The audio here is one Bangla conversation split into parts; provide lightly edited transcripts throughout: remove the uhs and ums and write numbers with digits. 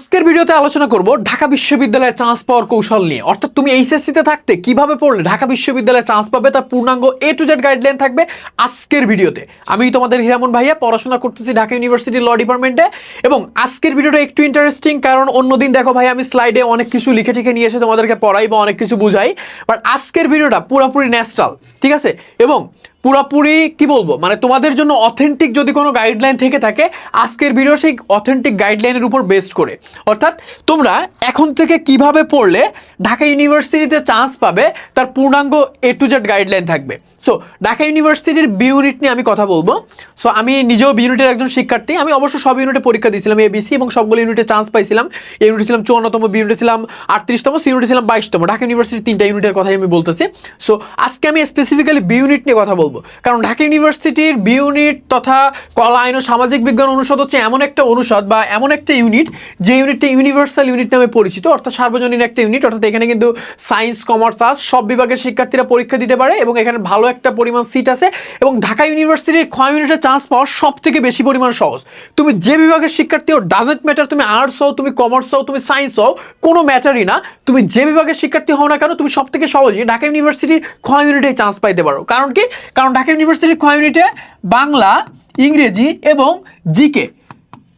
আজকের ভিডিওতে আলোচনা করব ঢাকা বিশ্ববিদ্যালয়ে চান্স পাওয়ার কৌশল নিয়ে। অর্থাৎ তুমি এইচএসসিতে থাকতে কিভাবে পড়লে ঢাকা বিশ্ববিদ্যালয়ে চান্স পাবে তার পূর্ণাঙ্গ A to Z গাইডলাইন থাকবে আজকের ভিডিওতে। আমি তোমাদের হিরামন ভাইয়া, পড়াশোনা করতেছি ঢাকা ইউনিভার্সিটির ল ডিপার্টমেন্টে। এবং আজকের ভিডিওটা একটু ইন্টারেস্টিং, কারণ অন্যদিন দেখো ভাই আমি স্লাইডে অনেক কিছু লিখে টিখে নিয়ে এসে তোমাদেরকে পড়াই বা অনেক কিছু বুঝাই, বাট আজকের ভিডিওটা পুরোপুরি ন্যাচারাল, ঠিক আছে? এবং পুরোপুরি কি বলবো, মানে তোমাদের জন্য অথেন্টিক যদি কোনো গাইডলাইন থেকে থাকে, আজকের ভিডিও সেই অথেন্টিক গাইডলাইনের উপর বেস করে। অর্থাৎ তোমরা এখন থেকে কিভাবে পড়লে ঢাকা ইউনিভার্সিটিতে চান্স পাবে তার পূর্ণাঙ্গ A to Z গাইডলাইন থাকবে। সো ঢাকা ইউনিভার্সিটির বি ইউনিট নিয়ে আমি কথা বলবো। সো আমি নিজেও বি ইউনিটের একজন শিক্ষার্থী। আমি অবশ্য সব ইউনিটে পরীক্ষা দিয়েছিলাম ABC, এবং সবগুলো ইউনিটে চান্স পাইছিলাম। এই ইউনিটে ছিলাম 54তম, বি ইউনিটে ছিলাম 38তম, সি ইউনিটে ছিলাম 22তম। ঢাকা ইউনিভার্সিটির 3টা ইউনিটের কথাই আমি বলতেছি। সো আজকে আমি স্পেসিফিক্যালি বি ইউনিট নিয়ে কথা বলবো, কারণ ঢাকা ইউনিভার্সিটির বি ইউনিট তথা কলা আইন ও সামাজিক বিজ্ঞান অনুষদ হচ্ছে এমন একটা অনুষদ বা এমন একটা ইউনিট যে ইউনিটটা ইউনিভার্সাল ইউনিট নামে পরিচিত, অর্থাৎ সার্বজনীন একটা ইউনিট। অর্থাৎ এখানে কিন্তু সায়েন্স, কমার্স, আর্টস সব বিভাগের শিক্ষার্থীরা পরীক্ষা দিতে পারে এবং এখানে ভালো একটা পরিমাণ সিট আছে। এবং ঢাকা ইউনিভার্সিটির খ ইউনিটে চান্স পাওয়া সব থেকে বেশি পরিমাণ সহজ। তুমি যে বিভাগের শিক্ষার্থী হও, ডাজেন্ট ম্যাটার, তুমি আর্টস হও, তুমি কমার্স হও, তুমি সায়েন্স হও, কোনো ম্যাটারই না। তুমি যে বিভাগের শিক্ষার্থী হও না কেন, তুমি সব থেকে সহজেই ঢাকা ইউনিভার্সিটির খ ইউনিটে চান্স পাইতে পারো। কারণ কি? কারণ ঢাকা ইউনিভার্সিটির খ ইউনিটে বাংলা, ইংরেজি এবং জিকে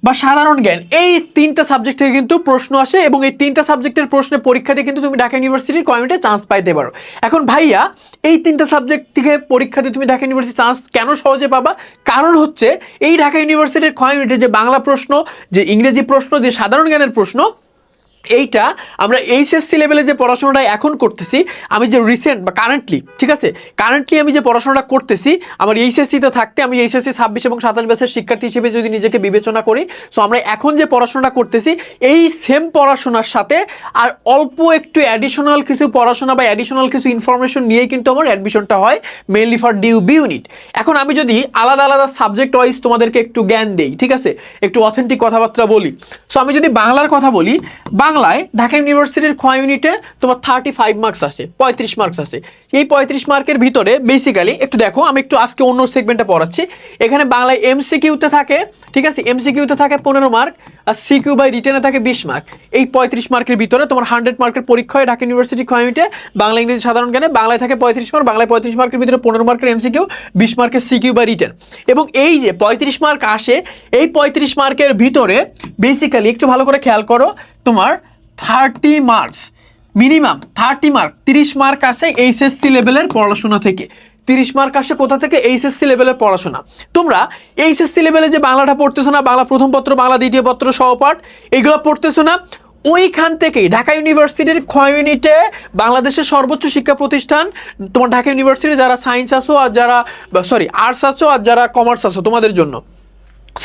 বা সাধারণ জ্ঞান, এই 3টা সাবজেক্ট থেকে কিন্তু প্রশ্ন আসে, এবং এই 3টা সাবজেক্টের প্রশ্নে পরীক্ষা দিয়ে কিন্তু তুমি ঢাকা ইউনিভার্সিটির কমিউনিটে চান্স পাইতে পারো। এখন ভাইয়া, এই 3টা সাবজেক্ট থেকে পরীক্ষা দিয়ে তুমি ঢাকা ইউনিভার্সিটি চান্স কেন সহজে পাবা? কারণ হচ্ছে এই ঢাকা ইউনিভার্সিটির কমিউনিটে যে বাংলা প্রশ্ন, যে ইংরেজি প্রশ্ন, যে সাধারণ জ্ঞানের প্রশ্ন, এইটা আমরা এইচএসসি লেভেলে যে পড়াশোনাটা এখন করতেছি, আমি যে রিসেন্ট বা কারেন্টলি, ঠিক আছে, কারেন্টলি আমি যে পড়াশোনাটা করতেছি, আমার এইচএসসিতে থাকতে আমি এইচএসসি 26 এবং 27 ব্যাচের শিক্ষার্থী হিসেবে যদি নিজেকে বিবেচনা করি, সো আমরা এখন যে পড়াশোনাটা করতেছি এই সেম পড়াশোনার সাথে আর অল্প একটু অ্যাডিশনাল কিছু পড়াশোনা বা অ্যাডিশনাল কিছু ইনফরমেশন নিয়েই কিন্তু আমার অ্যাডমিশনটা হয়, মেইনলি ফর বি ইউনিট। এখন আমি যদি আলাদা আলাদা সাবজেক্ট ওয়াইজ তোমাদেরকে একটু জ্ঞান দেই, ঠিক আছে, একটু অথেন্টিক কথাবার্তা বলি। সো আমি যদি বাংলার কথা বলি, বাংলায় ঢাকা ইউনিভার্সিটির খ ইউনিটে তোমার 35 মার্কস আসে, 35 মার্কস আসে। এই 35 মার্কের ভিতরে বেসিক্যালি একটু দেখো, আমি একটু আজকে অন্য সেগমেন্টে পড়াচ্ছি। এখানে বাংলায় এমসিকিউতে থাকে, ঠিক আছে, এমসিকিউতে থাকে 15 মার্ক, আর সিকিউ বাই রিটেনে থাকে 20 মার্ক। এই 35 মার্কের ভিতরে তোমার 100 মার্কের পরীক্ষা হয় ঢাকা ইউনিভার্সিটি খ ইউনিটে। বাংলা, ইংরেজি, সাধারণ জ্ঞানে বাংলায় থাকে 35 মার্ক, বাংলায় 35 মার্কের ভিতরে 15 মার্কের এমসিকিউ, 20 মার্কের সিকিউ বাই রিটেন। এবং এই যে 35 মার্ক আসে, এই 35 মার্কের ভিতরে বেসিক্যালি একটু ভালো করে খেয়াল করো, তোমার 30 মার্কস, মিনিমাম 30 মার্ক, 30 মার্ক আসে এইচএসসি লেভেলের পড়াশোনা থেকে। 30 মার্ক আসে কোথা থেকে? এইচএসসি লেভেলের পড়াশোনা। তোমরা এইচএসসি লেভেলে যে বাংলাটা পড়তেছো না, বাংলা প্রথম পত্র, বাংলা দ্বিতীয় পত্র, সহপাঠ, এগুলো পড়তেছো না, ওইখান থেকেই ঢাকা ইউনিভার্সিটির খ ইউনিটে বাংলাদেশের সর্বোচ্চ শিক্ষা প্রতিষ্ঠান তোমার ঢাকা ইউনিভার্সিটি, যারা সায়েন্স আছো আর যারা আর্টস আছো আর যারা কমার্স আছো, তোমাদের জন্য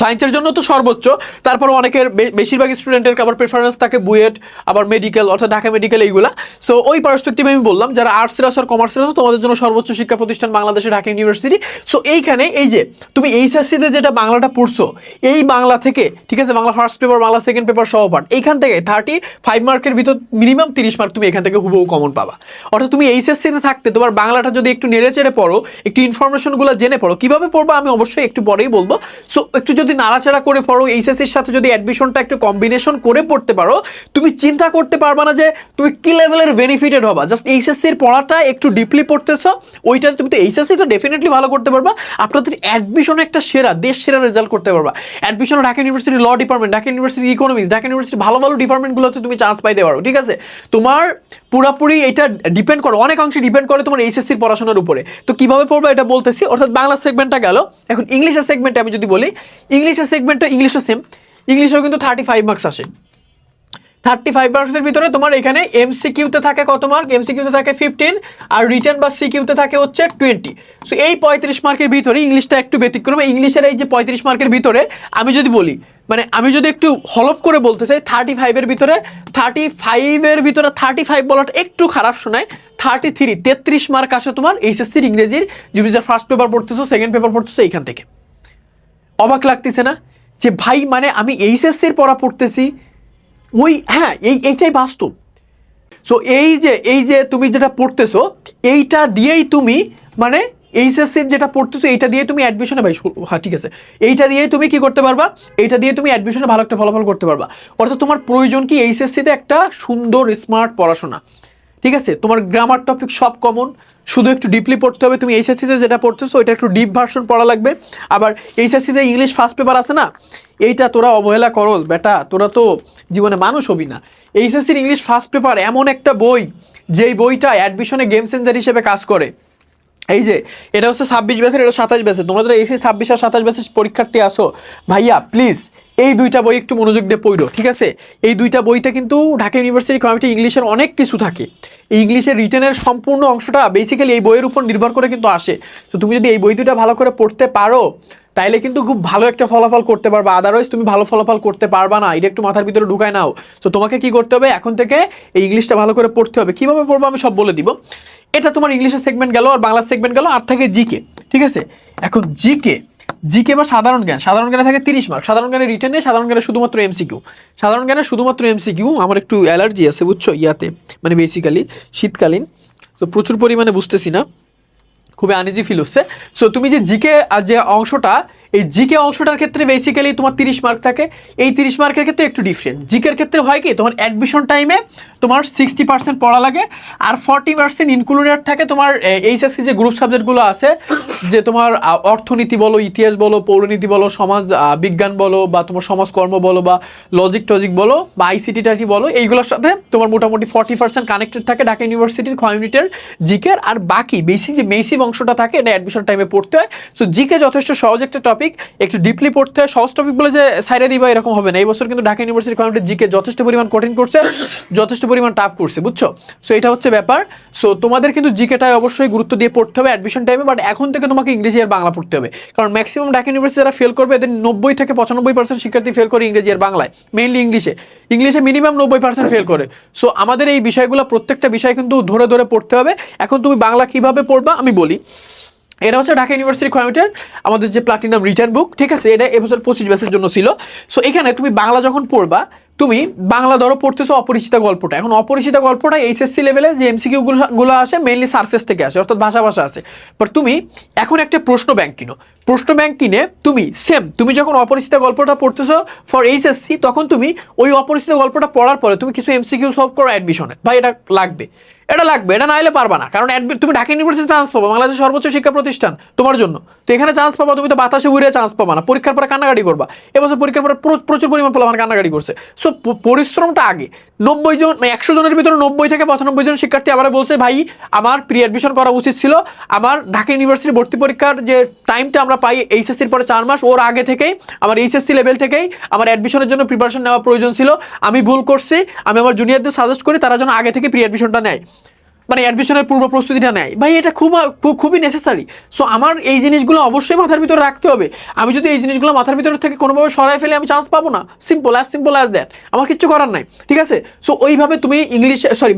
সায়েন্সের জন্য তো সর্বোচ্চ, তারপর অনেকের বেশিরভাগ স্টুডেন্টের আবার প্রেফারেন্স থাকে বুয়েট, আবার মেডিকেল, অর্থাৎ ঢাকা মেডিকেল, এইগুলা। সো ওই পার্সপেক্টিভে আমি বললাম, যারা আর্টসের আছো আর কমার্সের আছো, তোমাদের জন্য সর্বোচ্চ শিক্ষা প্রতিষ্ঠান বাংলাদেশের ঢাকা ইউনিভার্সিটি। সো এইখানে এই যে তুমি এইচএসসিতে যেটা বাংলাটা পড়ছো, এই বাংলা থেকে, ঠিক আছে, Bangla first paper, Bangla second paper, সহপাঠ, এইখান থেকে 35 মার্কের ভিতর মিনিমাম 30 মার্ক তুমি এখান থেকে হুবহু কমন পাবা। অর্থাৎ তুমি এইচএসসিতে থাকতে তোমার বাংলাটা যদি একটু নেড়ে চেড়ে পড়ো, একটু ইনফরমেশনগুলো জেনে পড়ো, কীভাবে পড়বা আমি অবশ্যই একটু পরেই বলবো। সো একটু যদি নাড়াচাড়া করে পড়ো, এইচএসসির সাথে যদি অ্যাডমিশনটা একটু কম্বিনেশন করে পড়তে পারো, তুমি চিন্তা করতে পারবা না যে তুমি কি লেভেলের বেনিফিটেড হবা। জাস্ট এইচএসসির পড়াটা একটু ডিপলি পড়তেছো, ওইটা তুমি তো এইচএসসি তো ডেফিনেটলি ভালো করতে পারবা, আপনাদের অ্যাডমিশনে একটা সেরা, দেশ সেরা রেজাল্ট করতে পারবা। অ্যাডমিশনে Dhaka university law department, Dhaka university economics, Dhaka university ভালো ভালো ডিপার্টমেন্টগুলোতে তুমি চান্স পাইতে পারো, ঠিক আছে। তোমার পুরোপুরি এটা ডিপেন্ড করে, অনেক অংশে ডিপেন্ড করে তোমার এইচএসসির পড়াশোনার উপরে। তো কিভাবে পড়বা এটা বলতেছি। অর্থাৎ বাংলা সেগমেন্টটা গেল, এখন ইংলিশের সেগমেন্টে আমি যদি বলি, ইংলিশের সেগমেন্টটা ইংলিশও সেম, ইংলিশেও কিন্তু 35 মার্কস আসে। 35 মার্কসের ভিতরে তোমার এখানে এমসিকিউতে থাকে কত মার্ক? এমসিকিউতে থাকে 15, আর রিটেন বা সিকিউতে থাকে হচ্ছে 20। সো এই 35 মার্কের ভিতরে ইংলিশটা একটু ব্যতিক্রম। ইংলিশের এই যে 35 মার্কের ভিতরে আমি যদি বলি, মানে আমি যদি একটু হলফ করে বলতে চাই, 35-এর ভিতরে 35 বলাটা একটু খারাপ শোনায়, 33 মার্ক আসে তোমার এইচএসসির ইংরেজির, যদি যা ফার্স্ট পেপার পড়তেছো, সেকেন্ড পেপার পড়তেছো, এইখান থেকে। অবাক লাগতেছে না যে ভাই, মানে আমি এইচএসসির পড়া পড়তেছি, ওই হ্যাঁ, এইটাই বাস্তব। সো এই যে তুমি যেটা পড়তেছো, এইটা দিয়েই তুমি মানে এইচএসসি যেটা পড়তেছো এইটা দিয়ে তুমি অ্যাডমিশনে ভাই, হ্যাঁ ঠিক আছে, এইটা দিয়ে তুমি কি করতে পারবা, এইটা দিয়ে তুমি অ্যাডমিশনে ভালো একটা ফলাফল করতে পারবা। অর্থাৎ তোমার প্রয়োজন কি এইচএসসিতে একটা সুন্দর স্মার্ট পড়াশোনা, ঠিক আছে? তোমার গ্রামার টপিক সব কমন, শুধু একটু ডিপলি পড়তে হবে। তুমি এইচএসসিতে যেটা পড়তেছো ওইটা একটু ডিপ ভার্সন পড়া লাগবে। আবার এইচএসসিতে ইংলিশ ফার্স্ট পেপার আছে না, এইটা তোরা অবহেলা করস বেটা, তোরা তো জীবনে মানুষ হবি না। এইচএসসির ইংলিশ ফার্স্ট পেপার এমন একটা বই, যেই বইটা অ্যাডমিশনে গেম চেঞ্জার হিসেবে কাজ করে। এই যে এটা হচ্ছে 26 ব্যাচের, এটা 27 ব্যাচের, তোমরা যারা এসি 26 আর 27 ব্যাচের পরীক্ষার্থী আসো ভাইয়া, প্লিজ এই দুইটা বই একটু মনোযোগ দিয়ে পড়ো, ঠিক আছে? এই দুইটা বইতে কিন্তু ঢাকা ইউনিভার্সিটি কমিটি ইংলিশের অনেক কিছু থাকে। এই ইংলিশের রিটেনের সম্পূর্ণ অংশটা বেসিক্যালি এই বইয়ের উপর নির্ভর করে কিন্তু আসে। তো তুমি যদি এই বই দুটা ভালো করে পড়তে পারো তাইলে কিন্তু খুব ভালো একটা ফলাফল করতে পারবা, আদারওয়াইজ তুমি ভালো ফলাফল করতে পারবা না। এটা একটু মাথার ভিতরে ঢুকায় নাও। তো তোমাকে কি করতে হবে, এখন থেকে এই ইংলিশটা ভালো করে পড়তে হবে। কীভাবে পড়বো আমি সব বলে দিব। এটা তোমার ইংলিশের সেগমেন্ট গেল, আর বাংলার সেগমেন্ট গেল, আর থাকে জিকে, ঠিক আছে? এখন জিকে বা সাধারণ জ্ঞানে থাকে 30 মার্ক। সাধারণ জ্ঞানে রিটেন নেই, সাধারণ জ্ঞানে শুধুমাত্র এমসিকিউ। সাধারণ জ্ঞানে শুধুমাত্র এমসিকিউ। আমার একটু অ্যালার্জি আছে বুঝছো ইয়াতে, মানে বেসিক্যালি শীতকালীন, তো প্রচুর পরিমাণে বুঝতেছি না, খুবই আনইজি ফিল হচ্ছে। সো তুমি যে জিকে যে অংশটা, এই জিকে অংশটার ক্ষেত্রে বেসিক্যালি তোমার 30 মার্ক থাকে। এই 30 মার্কের ক্ষেত্রে একটু ডিফারেন্ট। জিকের ক্ষেত্রে হয় কি, তোমার অ্যাডমিশন টাইমে তোমার 60% পড়া লাগে, আর 40% ইনক্লুডেড থাকে তোমার এইচএসসি যে গ্রুপ সাবজেক্টগুলো আছে, যে তোমার অর্থনীতি বলো, ইতিহাস বলো, পৌরনীতি বলো, সমাজ বিজ্ঞান বলো, বা তোমার সমাজকর্ম বলো, বা লজিক টজিক বলো, বা আইসিটি টাইটি বলো, এইগুলোর সাথে তোমার মোটামুটি 40% কানেক্টেড থাকে ঢাকা ইউনিভার্সিটির খ ইউনিটের জিকের। আর বাকি বেশি যে মেসিভ অংশটা থাকে এটা অ্যাডমিশন টাইমে পড়তে হয়। সো জিকে যথেষ্ট সহজ একটা টপিক, একটু ডিপলি পড়তে হয়। সহজ টপিক বলে যে সাইডে দিবা এরকম হবে না। এই বছর কিন্তু ঢাকা ইউনিভার্সিটি কমিউনিটি জিকে যথেষ্ট পরিমাণ কঠিন করছে, যথেষ্ট পরিমাণ টাফ করছে, বুঝছো? সো এটা হচ্ছে ব্যাপার। সো তোমাদের কিন্তু জিকেটায় অবশ্যই গুরুত্ব দিয়ে পড়তে হবে অ্যাডমিশন টাইমে। বাট এখন থেকে তোমাকে ইংরেজি আর বাংলা পড়তে হবে, কারণ ম্যাক্সিমাম ঢাকা ইউনিভার্সিটি যারা ফেল করবে এদের 90 থেকে 95% শিক্ষার্থী ফেল করে ইংরেজি আর বাংলায়, মেইনলি ইংলিশে মিনিমাম 90% ফেল করে। সো আমাদের এই বিষয়গুলো প্রত্যেকটা বিষয় কিন্তু ধরে ধরে পড়তে হবে। এখন তুমি বাংলা কিভাবে পড়বা আমি বলি। এটা হচ্ছে ঢাকা ইউনিভার্সিটি কমিটির আমাদের যে প্লাটিনাম রিটার্ন বুক, ঠিক আছে? এটা এবছর 25 ব্যাচের জন্য ছিল। সো এখানে তুমি বাংলা যখন পড়বা, তুমি বাংলা ধরো পড়তেছো অপরিচিত গল্পটা। এখন অপরিচিত গল্পটা এইচএসসি লেভেলে যে এমসিকিউ গুলো আসে মেইনলি সারফেস থেকে আসে, অর্থাৎ ভাষা আছে। বাট তুমি এখন একটা প্রশ্ন ব্যাংক কিনো। প্রশ্ন ব্যাংক কিনে তুমি যখন অপরিচিত গল্পটা পড়তেছো ফর এইচএসসি, তখন তুমি ওই অপরিচিত গল্পটা পড়ার পরে তুমি কিছু এমসিকিউ সলভ করো অ্যাডমিশনে। ভাই এটা লাগবে, এটা না এলে পারবা না, কারণ তুমি ঢাকা ইউনিভার্সিটি চান্স পাবো, বাংলাদেশের সর্বোচ্চ শিক্ষা প্রতিষ্ঠান তোমার জন্য। তো এখানে চান্স পাবা, তুমি তো বাতাসে উড়ে চান্স পাবা না। পরীক্ষার পরে কান্নাকাটি করবা। এবছর পরীক্ষার পরে প্রচুর পরিমাণ ফলাফল কান্নাকাটি করছে। সো পরিশ্রমটা আগে। 90 জন 100 জনের ভিতরে 90 থেকে 95 জন শিক্ষার্থী আবার বলছে ভাই আমার প্রি অ্যাডমিশন করা উচিত ছিল, আমার ঢাকা ইউনিভার্সিটি ভর্তি পরীক্ষার যে টাইমটা আমরা পাই এইচএসসির পরে 4 মাস, ওর আগে থেকেই আমার এইচএসসি লেভেল থেকেই আমার অ্যাডমিশনের জন্য প্রিপারেশন নেওয়া প্রয়োজন ছিল। আমি ভুল করছি, আমি আমার জুনিয়রদের সাজেস্ট করি তারা যেন আগে থেকে প্রি অ্যাডমিশনটা নেয়, মানে অ্যাডমিশনের পূর্ব প্রস্তুতিটা নেয়। ভাই এটা খুবই নেসেসারি। সো আমার এই জিনিসগুলো অবশ্যই মাথার ভিতরে রাখতে হবে। আমি যদি এই জিনিসগুলো মাথার ভিতরে থেকে কোনোভাবে সরাই ফেলে আমি চান্স পাবো না। সিম্পল অ্যাজ দ্যাট, আমার কিচ্ছু করার নাই, ঠিক আছে? সো ওইভাবে তুমি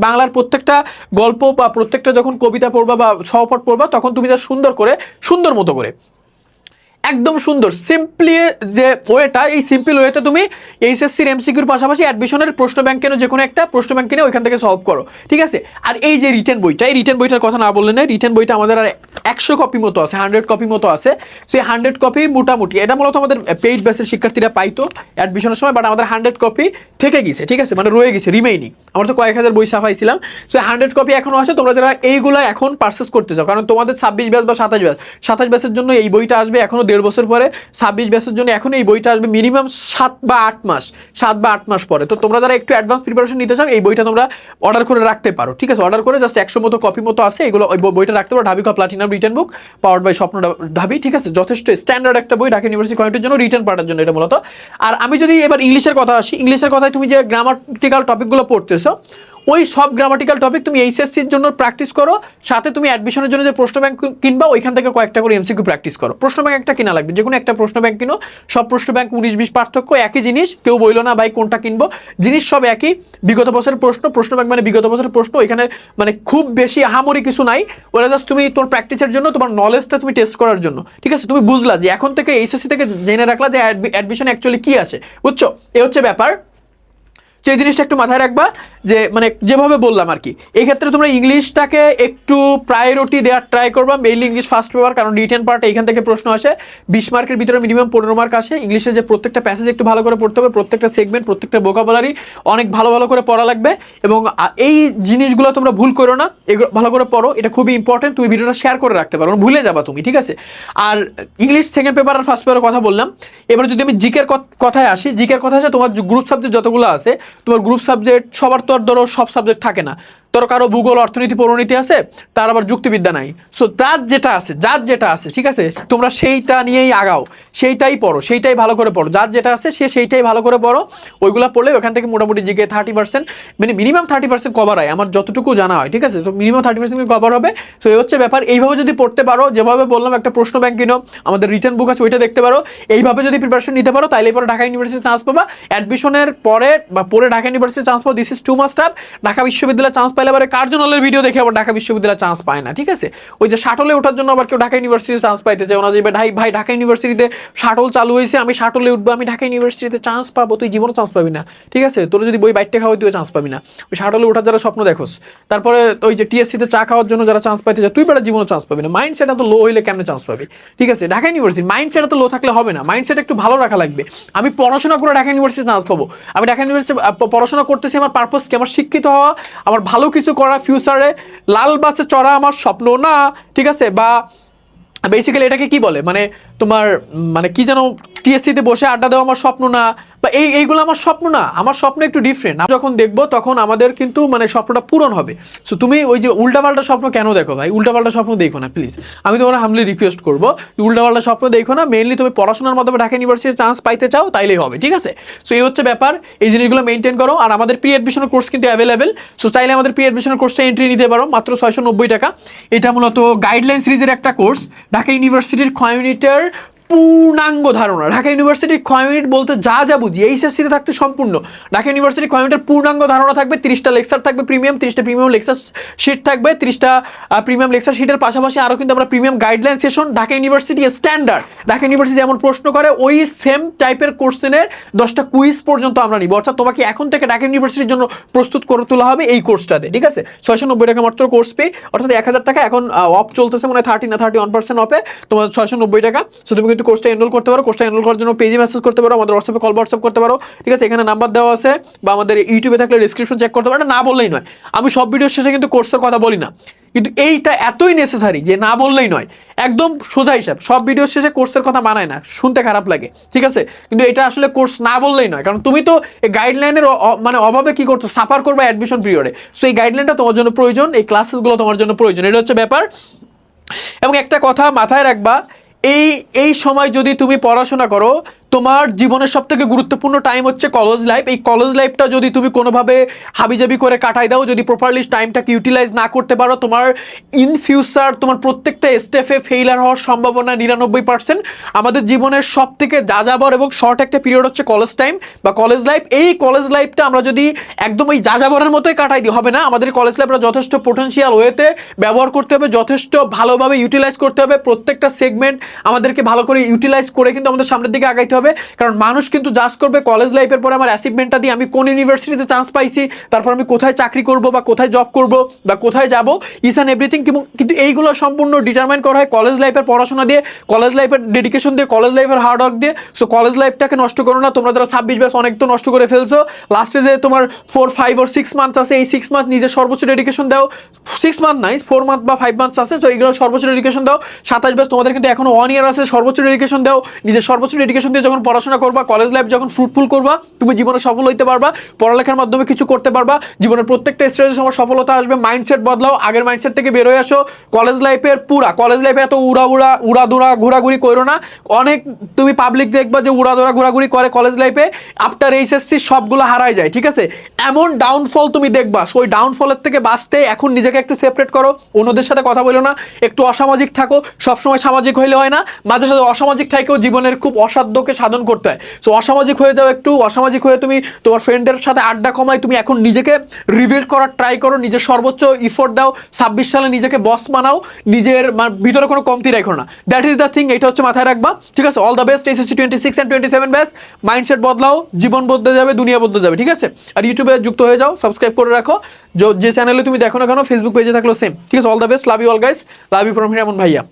বাংলার প্রত্যেকটা গল্প বা প্রত্যেকটা যখন কবিতা পড়বা বা সহপাঠ পড়বা, তখন তুমি যা সুন্দর মতো করে একদম সুন্দর সিম্পলি যে ওয়েটা, এই সিম্পল ওয়েতে তুমি এইচএসসির এমসিকিউর পাশাপাশি অ্যাডমিশনের প্রশ্ন ব্যাংক কেন, যে কোনো একটা প্রশ্ন ব্যাংক কিনে ওইখান থেকে সলভ করো, ঠিক আছে? আর এই যে রিটেন বইটা, এই রিটেন বইটার কথা না বললে না, রিটেন বইটা আমাদের আর 100 কপি মতো আছে, 100 কপি মতো আছে। সেই 100 কপি মোটামুটি এটা মূলত আমাদের পেইড ব্যাচের শিক্ষার্থীরা পাইতো অ্যাডমিশনের সময়, বাট আমাদের 100 কপি থেকে গেছে, ঠিক আছে? মানে রয়ে গেছে রিমেইনিং। আমরা তো কয়েক হাজার বই ছাপাইছিলাম, সো 100 কপি এখনও আছে। তোমরা যারা এইগুলো এখন পারচেস করতে চাও, কারণ তোমাদের 26 ব্যাচ বা 27 ব্যাচের জন্য এই বইটা আসবে এখনও 1.5 বছর পরে, 26 ব্যাচের জন্য এখন এই বইটা আসবে মিনিমাম 7 বা 8 মাস পরে। তো তোমরা যারা একটু অ্যাডভান্স প্রিপারেশন নিতে চাও, এই বইটা তোমরা অর্ডার করে রাখতে পারো, ঠিক আছে? অর্ডার করে জাস্ট 100 মতো কপি মতো আছে, এগুলো ওই বইটা রাখতে পারো। Dhabi platinum return book powered by স্বপ্ন ঢাবি, ঠিক আছে? যথেষ্ট স্ট্যান্ডার্ড একটা বই ঢাকা ইউনিভার্সিটি কমিটির জন্য, রিটার্ন পার্টের জন্য এটা মূলত। আর আমি যদি এবার ইংলিশের কথা আসি, ইংলিশের কথায় তুমি যে গ্রামাটিক্যাল টপিকগুলো পড়তেছো, ওই সব গ্রামাটিক্যাল টপিক তুমি এইচএসসির জন্য প্র্যাকটিস করো, সাথে তুমি অ্যাডমিশনের জন্য যে প্রশ্ন ব্যাংক কিনবা ওইখান থেকে কয়েকটা করে এমসিকিউ প্র্যাকটিস করো। প্রশ্ন ব্যাংক একটা কিনা লাগবে, যে কোনো একটা প্রশ্ন ব্যাংক কিনো। সব প্রশ্ন ব্যাংক 19-20 পার্থক্য, একই জিনিস, কেউ বইলো না ভাই কোনটা কিনবো, জিনিস সব একই। বিগত বছরের প্রশ্ন ব্যাংক মানে বিগত বছরের প্রশ্ন, এখানে মানে খুব বেশি আহামরি কিছু নাই। ওরা জাস্ট তুমি তোমার প্র্যাকটিসের জন্য, তোমার নলেজটা তুমি টেস্ট করার জন্য, ঠিক আছে? তুমি বুঝলা যে এখন থেকে এইচএসসি থেকে জেনে রাখলা যে অ্যাডমিশন অ্যাকচুয়ালি কি আসে, বুঝছো? এ হচ্ছে ব্যাপার। সেই জিনিসটা একটু মাথায় রাখবা যে মানে যেভাবে বললাম আর কি, এই ক্ষেত্রে তোমরা ইংলিশটাকে একটু প্রায়োরিটি দেওয়ার ট্রাই করবা, মেইনলি ইংলিশ ফার্স্ট পেপার, কারণ রিটেন পার্ট এইখান থেকে প্রশ্ন আসে 20 মার্কের ভিতরে মিনিমাম 15 মার্ক আসে। ইংলিশের যে প্রত্যেকটা প্যাসেজ একটু ভালো করে পড়তে হবে, প্রত্যেকটা সেগমেন্ট, প্রত্যেকটা ভোকাবুলারি অনেক ভালো ভালো করে পড়া লাগবে। এবং এই জিনিসগুলো তোমরা ভুল করো না, এগুলো ভালো করে পড়ো, এটা খুবই ইম্পর্টেন্ট। তুমি ভিডিওটা শেয়ার করে রাখতে পারো, ভুলে যাবা তুমি, ঠিক আছে? আর ইংলিশ সেকেন্ড পেপার আর ফার্স্ট পেপারের কথা বললাম। এবার যদি আমি জিকের কথায় আসি, জিকের কথা আছে তোমার গ্রুপ সাবজেক্ট যতগুলো আছে, তোমার গ্রুপ সাবজেক্ট সবার তো আর ধরো সব সাবজেক্ট থাকে না, তোর কারো ভূগোল, অর্থনীতি, পরিণীতি আছে, তার আবার যুক্তিবিদ্যা নাই। সো যার যেটা আছে ঠিক আছে, তোমরা সেইটা নিয়েই আগাও, সেইটাই পড়ো, সেইটাই ভালো করে পড়ো। যার যেটা আছে সেইটাই ভালো করে পড়ো। ওইগুলো পড়লে ওখান থেকে মোটামুটি জিকে 30%, মানে মিনিমাম 30% কভার হয় আমার যতটুকু জানা হয়, ঠিক আছে? তো মিনিমাম 30% কভার হবে। সো এই হচ্ছে ব্যাপার। এইভাবে যদি পড়তে পারো, যেভাবে বললাম একটা প্রশ্ন ব্যাংক কিনো, আমাদের রিটার্ন বুক আছে ওইটা দেখতে পারো, এইভাবে যদি প্রিপারেশন নিতে পারো তাইলে পরে ঢাকা ইউনিভার্সিটি চান্স পাবা। অ্যাডমিশনের পরে বা পরে ঢাকা ইউনিভার্সিটি চান্স পাও, this is to must have. Dhaka বিশ্ববিদ্যালয়ে চান্স পাইলে আবার কার্জনালের ভিডিও দেখে আবার ঢাকা বিশ্ববিদ্যালয়ে চান্স পায় না, ঠিক আছে? ওই যে শাটলে ওঠার জন্য আবার কেউ ঢাকা ইউনিভার্সিটি চান্স পাইতে চায়, ওনা যে ভাই ঢাকা ইউনিভার্সিটিতে শাটল চালু হয়েছে, আমি শাটলে উঠবো, আমি ঢাকা ইউনিভার্সিটিতে চান্স পাবো। তুই জীবনে চান্স পাবি না, ঠিক আছে? তোর যদি বই বাইটে খাওয়া তুই চান্স পাবি না। ওই শাটলে ওঠার যারা স্বপ্ন দেখোস, তারপরে ওই যে টিএসসিতে চা খাওয়ার জন্য যারা চান্স পাইতে যায়, তুই বেটা জীবনে চান্স পাবি না। মাইন্ডসেট এত লো হইলে কেমনে চান্স পাবি, ঠিক আছে? ঢাকা ইউনিভার্সিটি মাইন্ডসেট এত লো থাকলে হবে না, মাইন্ডসেট একটু ভালো রাখা লাগবে। আমি পড়াশোনা করে ঢাকা ইউনিভার্সিটি চান্স পাবো, আমি ঢাকা ইউনিভার্সিটি পড়াশোনা করতেছি, আমার পারপাস কি? আমার শিক্ষিত হওয়া, আমার ভালো কিছু করা, ফিউচারে লাল বাসে চড়া আমার স্বপ্ন না, ঠিক আছে? বা বেসিক্যালি এটাকে কি বলে, মানে তোমার মানে কি যেন, টিএসসিতে বসে আড্ডা দেওয়া আমার স্বপ্ন না, বা এইগুলো আমার স্বপ্ন না। আমার স্বপ্ন একটু ডিফারেন্ট। যখন দেখবো তখন আমাদের কিন্তু মানে স্বপ্নটা পূরণ হবে। সো তুমি ওই যে উল্টাপাল্টা স্বপ্ন কেন দেখো ভাই? উল্টাপাল্টা স্বপ্ন দেখো না প্লিজ, আমি তোমার হামলি রিকোয়েস্ট করবো, উল্টাপাল্টা স্বপ্ন দেখো না। মেইনলি তুমি পড়াশোনার মাধ্যমে ঢাকা ইউনিভার্সিটির চান্স পাইতে চাও তাইলেই হবে, ঠিক আছে? সো এই হচ্ছে ব্যাপার, এই জিনিসগুলো মেনটেন করো। আর আমাদের প্রি অ্যাডমিশনের কোর্স কিন্তু অ্যাভেলেবেল। সো চাইলে আমাদের প্রি অ্যাডমিশনের কোর্সটা এন্ট্রি নিতে পারো মাত্র 690 টাকা। এটা মূলত গাইডলাইন সিরিজের একটা কোর্স, ঢাকা ইউনিভার্সিটির ক্ষয় ইউনিটের পূর্ণাঙ্গ ধারণা। ঢাকা ইউনিভার্সিটির ক্ষয় ইউনিট বলতে যা বুঝি এইচএসসিতে থাকতে সম্পূর্ণ ঢাকা ইউনিভার্সিটির ক্ষয় ইউনিটের পূর্ণাঙ্গ ধারণা থাকবে। 30টা লেকচার থাকবে প্রিমিয়াম, 30টা প্রিমিয়াম লেকচার শিট থাকবে, 30টা প্রিমিয়াম লেকচার শিটের পাশাপাশি আরও কিন্তু আমরা premium guideline session, Dhaka university standard, Dhaka university যেমন প্রশ্ন করে ওই সেম টাইপের কোশ্চেনের 10টা কুইজ পর্যন্ত আমরা নিব। অর্থাৎ তোমাকে এখন থেকে ঢাকা ইউনিভার্সিটির জন্য প্রস্তুত করে তোলা হবে এই কোর্সটাতে, ঠিক আছে? 690 টাকা মাত্র কোর্স পে, অর্থাৎ 1000 টাকা। এখন অফ চলতেছে, মানে 31% অফে তোমার 690 টাকা। সো তুমি কিন্তু কোর্সটা এনরোল করতে পারো। কোর্সটা এনরোল করার জন্য পেজে মেসেজ করতে পারো, আমাদের হোয়াটসঅ্যাপে কল হোয়াটসঅ্যাপ করতে পারো, ঠিক আছে? এখানে নাম্বার দেওয়া আছে, বা আমাদের ইউটিউবে থাকলে ডিসক্রিপশন চেক করতে পারো। এটা না বললেই নয়, আমি সব ভিডিওর শেষে কিন্তু কোর্সের কথা বলি না, কিন্তু এইটা এতই নেসেসারি যে না বললেই নয়, একদম সোজা হিসাব। সব ভিডিওর শেষে কোর্সের কথা মানায় না, শুনতে খারাপ লাগে, ঠিক আছে? কিন্তু এটা আসলে কোর্স না বললেই নয়, কারণ তুমি তো এই গাইডলাইনের মানে অভাবে কি করছো, সাফার করবে অ্যাডমিশন পিরিয়ডে। সো এই গাইডলাইনটা তোমার জন্য প্রয়োজন, এই ক্লাসেসগুলো তোমার জন্য প্রয়োজন, এটা হচ্ছে ব্যাপার। এবং একটা কথা মাথায় রাখবা, এই সময় যদি তুমি পড়াশোনা করো, তোমার জীবনের সবথেকে গুরুত্বপূর্ণ টাইম হচ্ছে কলেজ লাইফ। এই কলেজ লাইফটা যদি তুমি কোনোভাবে হাবিজাবি করে কাটাই দাও, যদি প্রপারলি টাইমটাকে ইউটিলাইজ না করতে পারো, তোমার ইন ফিউচার তোমার প্রত্যেকটা স্টেপে ফেইলার হওয়ার সম্ভাবনা 99%। আমাদের জীবনের সবথেকে যাযাবর এবং শর্ট একটা পিরিয়ড হচ্ছে কলেজ টাইম বা কলেজ লাইফ। এই কলেজ লাইফটা আমরা যদি একদম এই যাযাবরের মতোই কাটাই দিই হবে না। আমাদের কলেজ লাইফটা যথেষ্ট পোটেনশিয়াল ওয়েতে ব্যবহার করতে হবে, যথেষ্ট ভালোভাবে ইউটিলাইজ করতে হবে। প্রত্যেকটা সেগমেন্ট আমাদেরকে ভালো করে ইউটিলাইজ করে কিন্তু আমাদের সামনের দিকে আগাইতে হবে। কারণ মানুষ কিন্তু জাজ করবে কলেজ লাইফের পরে আমার অ্যাচিভমেন্টটা দিয়ে, আমি কোন ইউনিভার্সিটিতে চান্স পাইছি, তারপর আমি কোথায় চাকরি করব বা কোথায় জব করব বা কোথায় যাব, ইস অ্যান্ড এভরিথিং। কিন্তু এইগুলো সম্পূর্ণ ডিটারমাইন করা হয় কলেজ লাইফের পড়াশোনা দিয়ে, কলেজ লাইফের ডেডিকেশন দিয়ে, কলেজ লাইফের হার্ডওয়ার্ক দিয়ে। সো কলেজ লাইফটাকে নষ্ট করো না। তোমরা যারা 26 ব্যাচ অনেক তো নষ্ট করে ফেলছো, লাস্টে যে তোমার 4, 5 or 6 মান্থ আছে, এই 6 মান্থ নিজের সর্বোচ্চ ডেডিকেশন দাও। 6 মান্থ নাই, 4 মান্থ বা 5 মান্থ আছে, তো এইগুলো সর্বোচ্চ ডেডিকেশন দাও। 27 ব্যাচ তোমাদের কিন্তু এখনো 1 ইয়ার আছে, সর্বোচ্চ ডেডিকেশন দাও। নিজের সর্বোচ্চ ডেডিকেশন দিয়ে যখন পড়াশোনা করবা, কলেজ লাইফ যখন ফ্রুটফুল করবা, তুমি জীবনে সফল হইতে পারবা, পড়ালেখার মাধ্যমে কিছু করতে পারবা, জীবনের প্রত্যেকটা স্টেজে তোমার সফলতা আসবে। মাইন্ডসেট বদলাও, আগের মাইন্ডসেট থেকে বের হয়ে আসো। কলেজ লাইফের কলেজ লাইফে এত উড়াদুরা ঘোরাঘুরি করো না। অনেক তুমি পাবলিক দেখবা যে উড়াদুরা ঘোরাঘুরি করে কলেজ লাইফে, আফটার এইচএসসি সবগুলো হারায় যায়, ঠিক আছে? এমন ডাউনফল তুমি দেখবা। সো ওই ডাউনফলের থেকে বাঁচতে এখন নিজেকে একটু সেপারেট করো, অন্যদের সাথে কথা বলো না, একটু অসামাজিক থাকো। সবসময় সামাজিক হইলে হয় না, মাঝে সাথে অসামাজিক থাকেও জীবনের খুব অসাধ্যকে সাধন করতে হয়। সো অসামাজিক হয়ে যাও, একটু অসামাজিক হয়ে তুমি তোমার ফ্রেন্ডের সাথে আড্ডা কমায় তুমি এখন নিজেকে রিবিল্ড করার ট্রাই করো, নিজের সর্বোচ্চ ইফোর্ট দাও, 26 সালে নিজেকে বস বানাও, নিজের ভিতরে কোনো কমতি রাখো না। দ্যাট ইজ দ্য থিং, এটা হচ্ছে মাথায় রাখবা, ঠিক আছে? All the best SSC 26 and 27 batch. Mindset বদলাও, জীবন বদলে যাবে, দুনিয়া বদলে যাবে, ঠিক আছে? আর ইউটিউবে যুক্ত হয়ে যাও, সাবস্ক্রাইব করে রাখো, যে চ্যানেলে তুমি দেখো না কেন, ফেসবুক পেজে থাকলো সেম, ঠিক আছে? All the best, love you all guys, love you from Hiramon ভাইয়া।